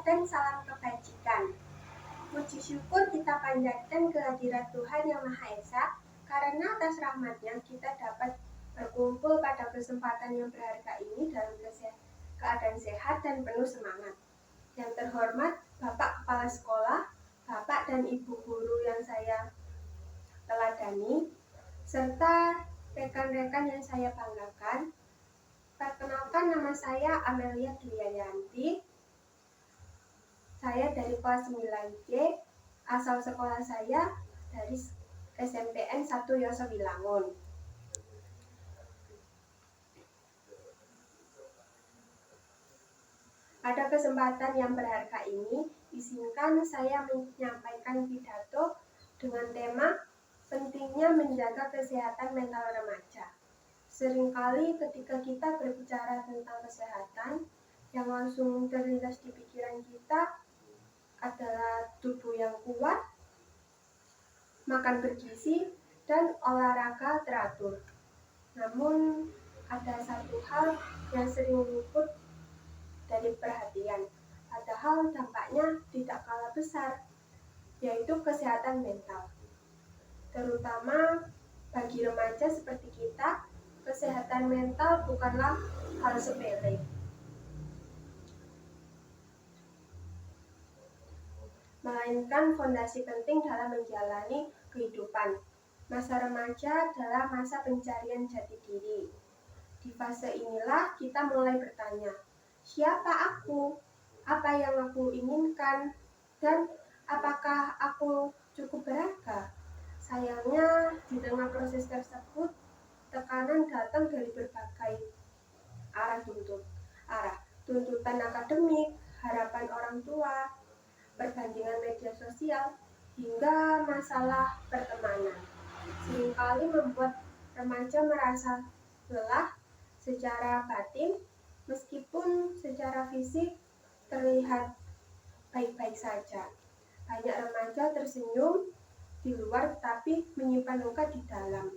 dan salam kebajikan. Puji syukur kita panjatkan kehadirat Tuhan Yang Maha Esa, karena atas rahmat-Nya kita dapat berkumpul pada kesempatan yang berharga ini dalam keadaan sehat dan penuh semangat. Yang terhormat Bapak Kepala Sekolah, Bapak dan Ibu Guru yang saya teladani, serta rekan-rekan yang saya banggakan. Perkenalkan, nama saya Amelia Dwiyanti. Saya dari kelas 9C, asal sekolah saya dari SMPN 1 Yoso Wilangun. Pada kesempatan yang berharga ini, izinkan saya menyampaikan pidato dengan tema pentingnya menjaga kesehatan mental remaja. Seringkali ketika kita berbicara tentang kesehatan, yang langsung terlintas di pikiran kita adalah tubuh yang kuat, makan bergizi, dan olahraga teratur. Namun, ada satu hal yang sering luput dari perhatian, padahal dampaknya tidak kalah besar, yaitu kesehatan mental. Terutama bagi remaja seperti kita, kesehatan mental bukanlah hal sepele. Melainkan fondasi penting dalam menjalani kehidupan. Masa remaja adalah masa pencarian jati diri. Di fase inilah kita mulai bertanya, siapa aku? Apa yang aku inginkan? Dan apakah aku cukup berharga? Sayangnya, di tengah proses tersebut, tekanan datang dari berbagai arah. Tuntutan akademik, harapan orang tua, perbandingan media sosial, hingga masalah pertemanan. Seringkali membuat remaja merasa lelah secara batin, meskipun secara fisik terlihat baik-baik saja. Banyak remaja tersenyum di luar tapi menyimpan luka di dalam.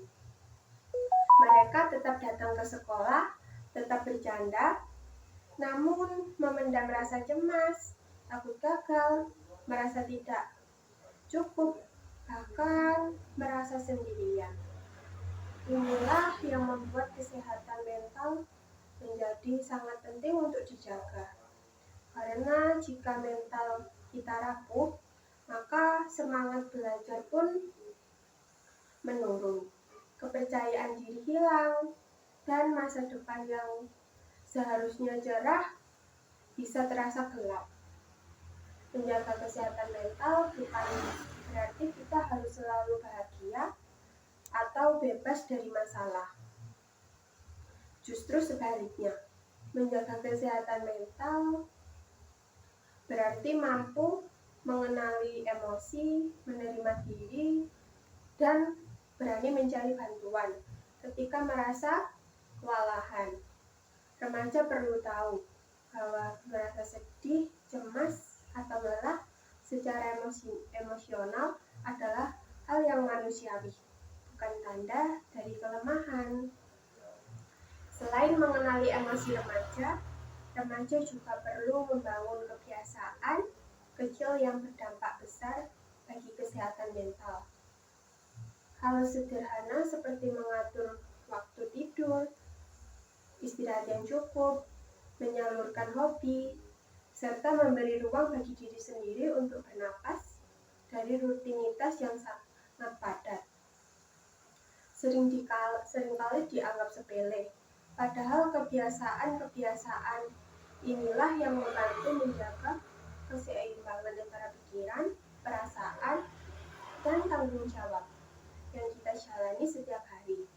Mereka tetap datang ke sekolah, tetap bercanda, namun memendam rasa cemas, takut gagal, merasa tidak cukup, bahkan merasa sendirian. Inilah yang membuat kesehatan mental menjadi sangat penting untuk dijaga. Karena jika mental kita rapuh, maka semangat belajar pun menurun, kepercayaan diri hilang, dan masa depan yang seharusnya cerah bisa terasa gelap. Menjaga kesehatan mental bukan berarti kita harus selalu bahagia atau bebas dari masalah. Justru sebaliknya, menjaga kesehatan mental berarti mampu mengenali emosi, menerima diri, dan berani mencari bantuan ketika merasa kewalahan. Remaja perlu tahu bahwa merasa sedih, cemas, atau lelah secara emosional adalah hal yang manusiawi, bukan tanda dari kelemahan. Selain mengenali emosi remaja juga perlu membangun kebiasaan kecil yang berdampak besar bagi kesehatan mental. Hal sederhana seperti mengatur waktu tidur, istirahat yang cukup, menyalurkan hobi, serta memberi ruang bagi diri sendiri untuk bernapas dari rutinitas yang sangat padat. Seringkali dianggap sepele, padahal kebiasaan inilah yang membantu menjaga keseimbangan antara pikiran, perasaan, dan tanggung jawab yang kita jalani setiap hari.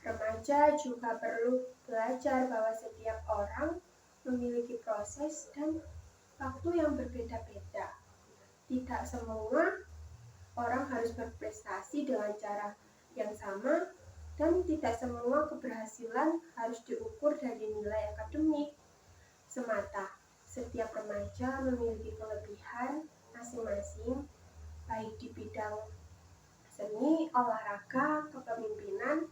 Remaja juga perlu belajar bahwa setiap orang memiliki proses dan waktu yang berbeda-beda. Tidak semua orang harus berprestasi dengan cara yang sama, dan tidak semua keberhasilan harus diukur dari nilai akademik semata. Setiap remaja memiliki kelebihan masing-masing, baik di bidang seni, olahraga, kepemimpinan,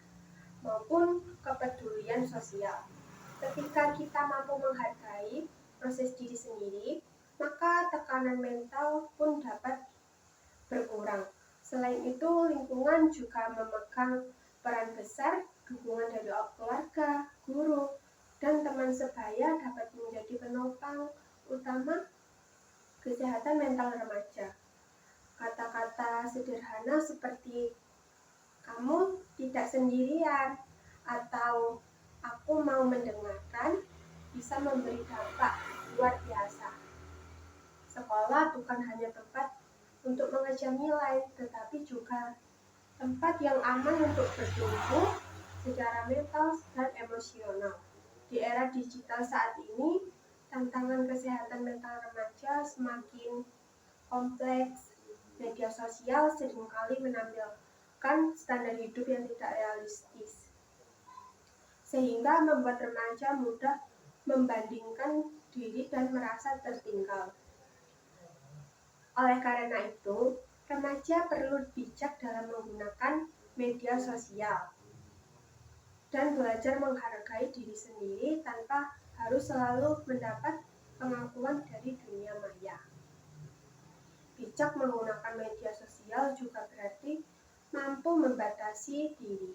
maupun kepedulian sosial. Ketika kita mampu menghargai proses diri sendiri, maka tekanan mental pun dapat berkurang. Selain itu, lingkungan juga memegang peran besar. Dukungan dari keluarga, guru, dan teman sebaya dapat menjadi penopang utama kesehatan mental remaja. Kata-kata sederhana seperti "kamu tidak sendirian" atau "aku mau mendengarkan" bisa memberi dampak luar biasa. Sekolah bukan hanya tempat untuk mengejar nilai, tetapi juga tempat yang aman untuk bertumbuh secara mental dan emosional. Di era digital saat ini, tantangan kesehatan mental remaja semakin kompleks. Media sosial seringkali menampilkan standar hidup yang tidak realistis, sehingga membuat remaja mudah membandingkan diri dan merasa tertinggal. Oleh karena itu, remaja perlu bijak dalam menggunakan media sosial dan belajar menghargai diri sendiri tanpa harus selalu mendapat pengakuan dari dunia maya. Bijak menggunakan media sosial juga berarti mampu membatasi diri.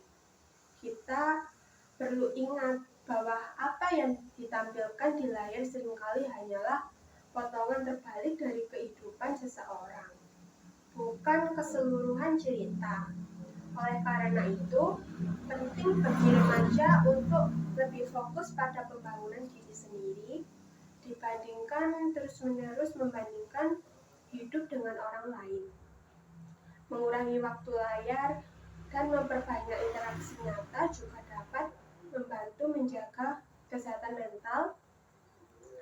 Kita perlu ingat bahwa apa yang ditampilkan di layar seringkali hanyalah potongan terbalik dari kehidupan seseorang, bukan keseluruhan cerita. Oleh karena itu, penting bagi remaja untuk lebih fokus pada pembangunan diri sendiri dibandingkan terus-menerus membandingkan hidup dengan orang lain. Mengurangi waktu layar dan memperbanyak interaksi nyata juga dapat membantu menjaga kesehatan mental.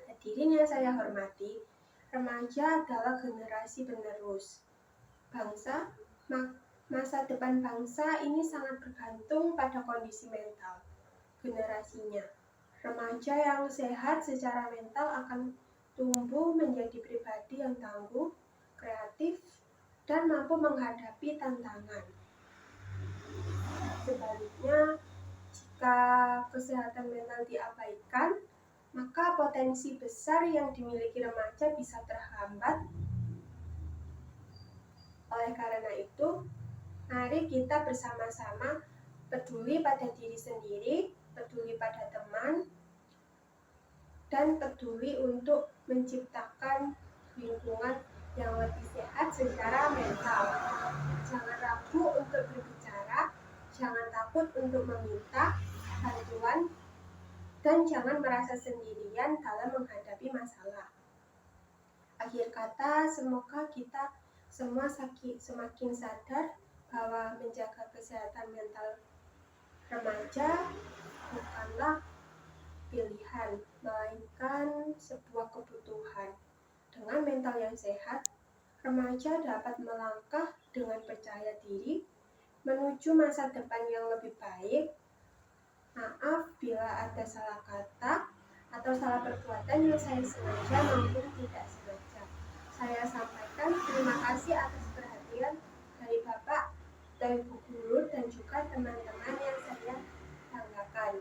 Hadirin yang saya hormati, remaja adalah generasi penerus bangsa. Masa depan bangsa ini sangat bergantung pada kondisi mental generasinya. Remaja yang sehat secara mental akan tumbuh menjadi pribadi yang tangguh, kreatif, dan mampu menghadapi tantangan. Sebaliknya, jika kesehatan mental diabaikan, maka potensi besar yang dimiliki remaja bisa terhambat. Oleh karena itu, mari kita bersama-sama peduli pada diri sendiri, peduli pada teman, dan peduli untuk menciptakan lingkungan yang lebih sehat secara mental. Jangan ragu untuk berbicara, jangan takut untuk meminta bantuan, dan jangan merasa sendirian dalam menghadapi masalah. Akhir kata, semoga kita semua semakin sadar bahwa menjaga kesehatan mental remaja bukanlah pilihan, melainkan sebuah kebutuhan. Dengan mental yang sehat, remaja dapat melangkah dengan percaya diri menuju masa depan yang lebih baik. Maaf bila ada salah kata atau salah perbuatan yang saya sengaja maupun tidak sengaja. Saya sampaikan terima kasih atas perhatian dari Bapak, dari Bu Guru, dan juga teman-teman yang saya banggakan.